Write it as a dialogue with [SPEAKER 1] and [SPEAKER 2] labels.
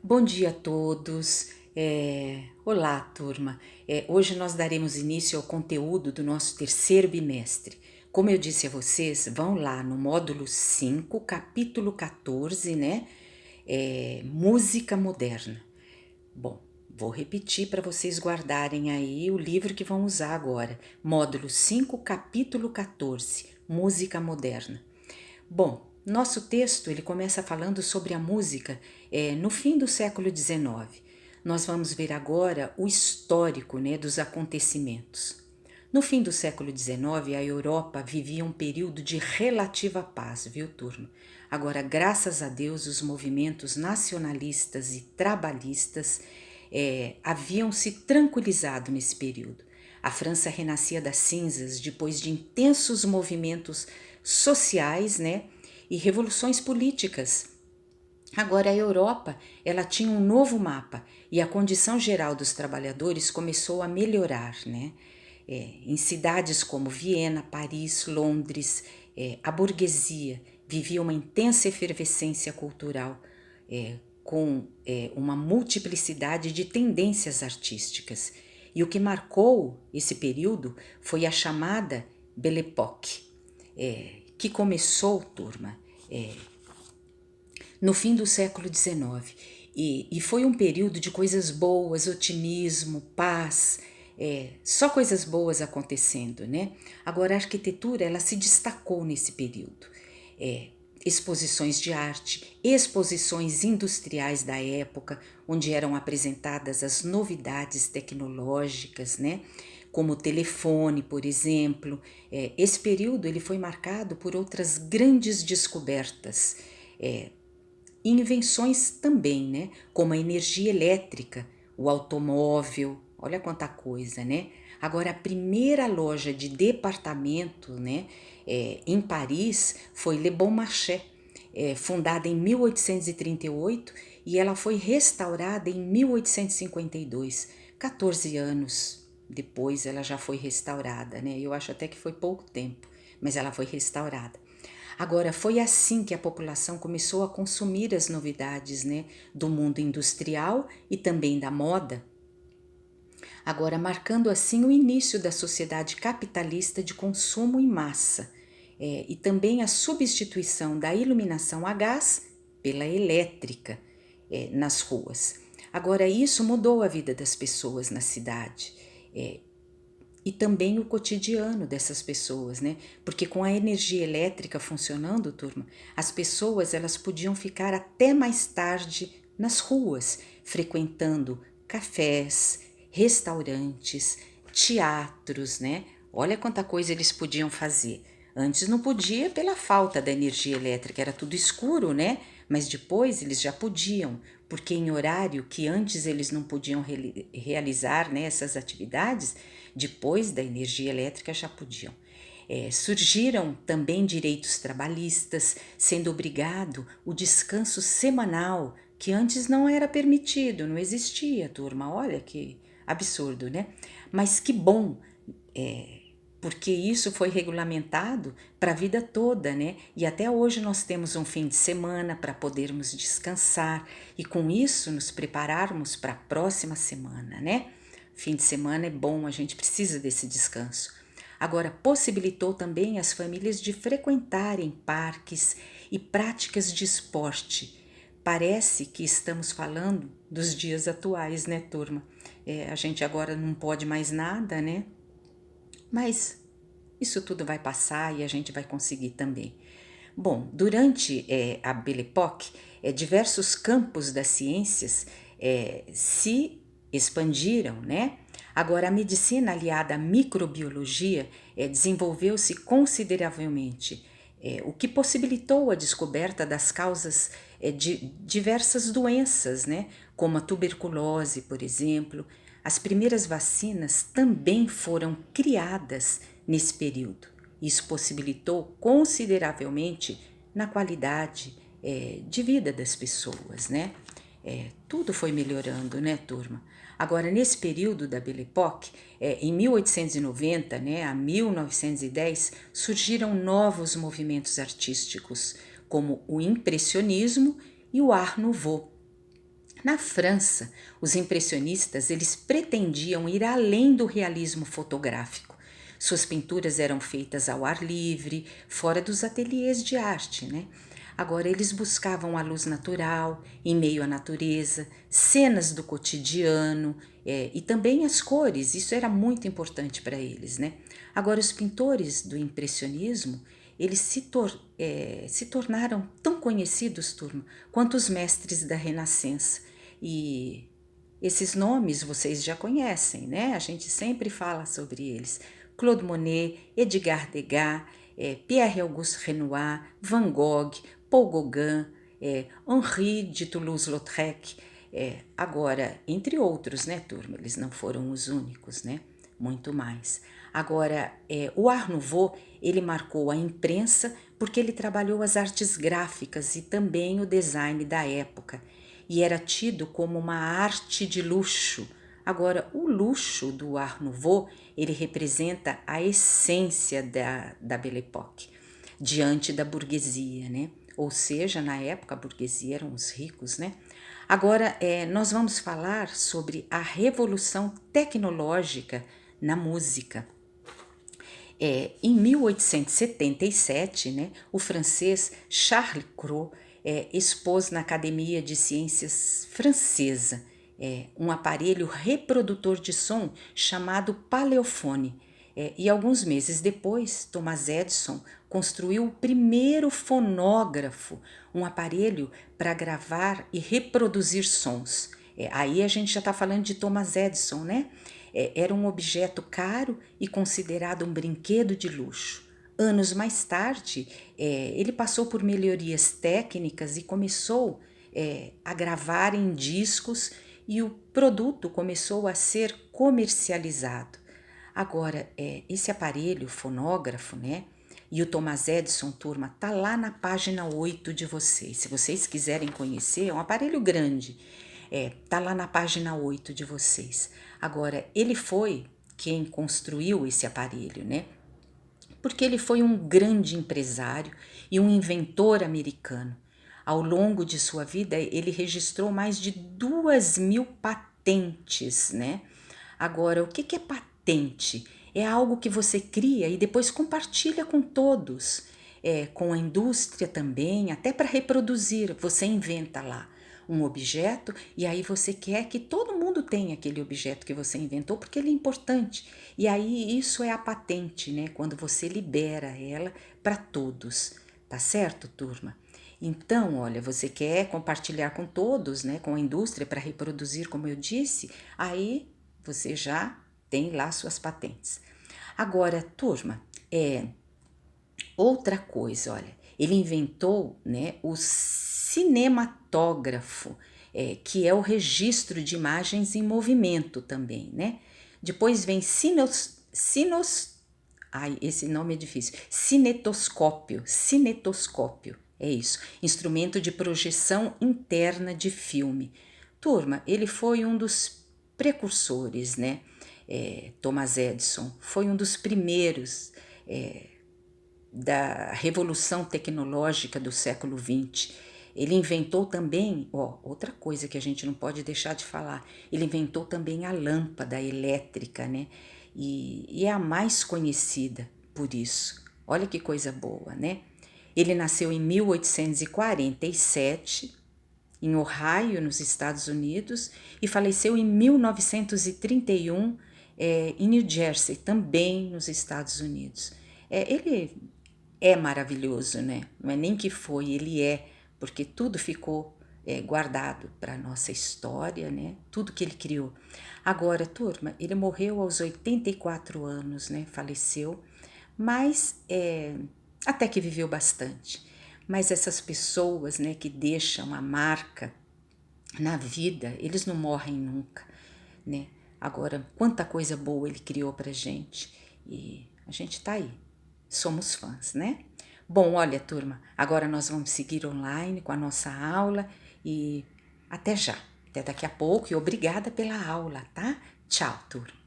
[SPEAKER 1] Bom dia a todos. Olá, turma. Hoje nós daremos início ao conteúdo do nosso terceiro bimestre. Como eu disse a vocês, vão lá no módulo 5, capítulo 14, né? Música moderna. Bom, vou repetir para vocês guardarem aí o livro que vão usar agora. Módulo 5, capítulo 14, Música Moderna. Bom, nosso texto ele começa falando sobre a música no fim do século XIX. Nós vamos ver agora o histórico, né, dos acontecimentos. No fim do século XIX, a Europa vivia um período de relativa paz, viu, turma? Agora, graças a Deus, os movimentos nacionalistas e trabalhistas haviam se tranquilizado nesse período. A França renascia das cinzas depois de intensos movimentos sociais, né, e revoluções políticas. Agora a Europa, ela tinha um novo mapa e a condição geral dos trabalhadores começou a melhorar, né? Em cidades como Viena, Paris, Londres, a burguesia vivia uma intensa efervescência cultural, com uma multiplicidade de tendências artísticas. E o que marcou esse período foi a chamada Belle Époque, que começou, turma, no fim do século XIX. E foi um período de coisas boas, otimismo, paz, só coisas boas acontecendo, né? Agora a arquitetura ela se destacou nesse período. Exposições de arte, exposições industriais da época, onde eram apresentadas as novidades tecnológicas, né? Como o telefone, por exemplo. Esse período ele foi marcado por outras grandes descobertas, invenções também, né? Como a energia elétrica, o automóvel, olha quanta coisa, né? Agora, a primeira loja de departamento, né, em Paris foi Le Bon Marché, fundada em 1838 e ela foi restaurada em 1852, 14 anos depois ela já foi restaurada, né? Eu acho até que foi pouco tempo, mas ela foi restaurada. Agora, foi assim que a população começou a consumir as novidades, né, do mundo industrial e também da moda. Agora, marcando assim o início da sociedade capitalista de consumo em massa, e também a substituição da iluminação a gás pela elétrica nas ruas. Agora, isso mudou a vida das pessoas na cidade. E também o cotidiano dessas pessoas, né? Porque com a energia elétrica funcionando, turma, as pessoas elas podiam ficar até mais tarde nas ruas, frequentando cafés, restaurantes, teatros, né? Olha quanta coisa eles podiam fazer. Antes não podia pela falta da energia elétrica, era tudo escuro, né? Mas depois eles já podiam, porque em horário que antes eles não podiam realizar, né, essas atividades, depois da energia elétrica já podiam. Surgiram também direitos trabalhistas, sendo obrigado o descanso semanal, que antes não era permitido, não existia, turma. Olha que absurdo, né? Mas que bom, porque isso foi regulamentado para a vida toda, né? E até hoje nós temos um fim de semana para podermos descansar e com isso nos prepararmos para a próxima semana, né? Fim de semana é bom, a gente precisa desse descanso. Agora, possibilitou também as famílias de frequentarem parques e práticas de esporte. Parece que estamos falando dos dias atuais, né, turma? A gente agora não pode mais nada, né? Mas isso tudo vai passar e a gente vai conseguir também. Bom, durante a Belle Époque, diversos campos das ciências se expandiram, né? Agora, a medicina aliada à microbiologia desenvolveu-se consideravelmente, o que possibilitou a descoberta das causas de diversas doenças, né? Como a tuberculose, por exemplo. As primeiras vacinas também foram criadas nesse período. Isso possibilitou consideravelmente na qualidade de vida das pessoas, né? Tudo foi melhorando, né, turma? Agora, nesse período da Belle Époque, em 1890, né, a 1910, surgiram novos movimentos artísticos, como o impressionismo e o Art Nouveau. Na França, os impressionistas eles pretendiam ir além do realismo fotográfico. Suas pinturas eram feitas ao ar livre, fora dos ateliês de arte, né? Agora, eles buscavam a luz natural, em meio à natureza, cenas do cotidiano e também as cores, isso era muito importante para eles, né? Agora, os pintores do impressionismo, eles se tornaram tão conhecidos, turma, quanto os mestres da Renascença. E esses nomes vocês já conhecem, né? A gente sempre fala sobre eles. Claude Monet, Edgar Degas, Pierre-Auguste Renoir, Van Gogh, Paul Gauguin, Henri de Toulouse-Lautrec. Agora, entre outros, né, turma? Eles não foram os únicos, né? Muito mais. Agora, o Art Nouveau, ele marcou a imprensa porque ele trabalhou as artes gráficas e também o design da época e era tido como uma arte de luxo. Agora, o luxo do Art Nouveau, ele representa a essência da Belle Époque, diante da burguesia, né? Ou seja, na época a burguesia eram os ricos, né? Agora, nós vamos falar sobre a revolução tecnológica na música. Em 1877, né, o francês Charles Cros expôs na Academia de Ciências Francesa um aparelho reprodutor de som chamado paleofone. E alguns meses depois, Thomas Edison construiu o primeiro fonógrafo, um aparelho para gravar e reproduzir sons. Aí a gente já está falando de Thomas Edison, né? Era um objeto caro e considerado um brinquedo de luxo. Anos mais tarde, ele passou por melhorias técnicas e começou a gravar em discos e o produto começou a ser comercializado. Agora, esse aparelho fonógrafo, né? E o Thomas Edison, turma, tá lá na página 8 de vocês. Se vocês quiserem conhecer, é um aparelho grande. Tá lá na página 8 de vocês. Agora, ele foi quem construiu esse aparelho, né? Porque ele foi um grande empresário e um inventor americano. Ao longo de sua vida, ele registrou mais de 2.000 patentes, né? Agora, o que é patente? É algo que você cria e depois compartilha com todos, com a indústria também, até para reproduzir. Você inventa lá um objeto e aí você quer que todo mundo tenha aquele objeto que você inventou porque ele é importante. E aí isso é a patente, né? Quando você libera ela para todos, tá certo, turma? Então, olha, você quer compartilhar com todos, né, com a indústria para reproduzir, como eu disse, aí você já tem lá suas patentes. Agora, turma, outra coisa, olha, ele inventou, né, o cinematógrafo, que é o registro de imagens em movimento também, né? Depois vem esse nome é difícil. Cinetoscópio, é isso, instrumento de projeção interna de filme. Turma, ele foi um dos precursores, né? Thomas Edison foi um dos primeiros da revolução tecnológica do século XX. Ele inventou também, outra coisa que a gente não pode deixar de falar, ele inventou também a lâmpada elétrica, né? E é a mais conhecida por isso. Olha que coisa boa, né? Ele nasceu em 1847, em Ohio, nos Estados Unidos, e faleceu em 1931, em New Jersey, também nos Estados Unidos. Ele é maravilhoso, né? Não é nem que foi, ele porque tudo ficou guardado para a nossa história, né? Tudo que ele criou. Agora, turma, ele morreu aos 84 anos, né? Faleceu, mas até que viveu bastante. Mas essas pessoas, né, que deixam a marca na vida, eles não morrem nunca, né? Agora, quanta coisa boa ele criou pra gente e a gente tá aí, somos fãs, né? Bom, olha, turma, agora nós vamos seguir online com a nossa aula e até já, até daqui a pouco e obrigada pela aula, tá? Tchau, turma.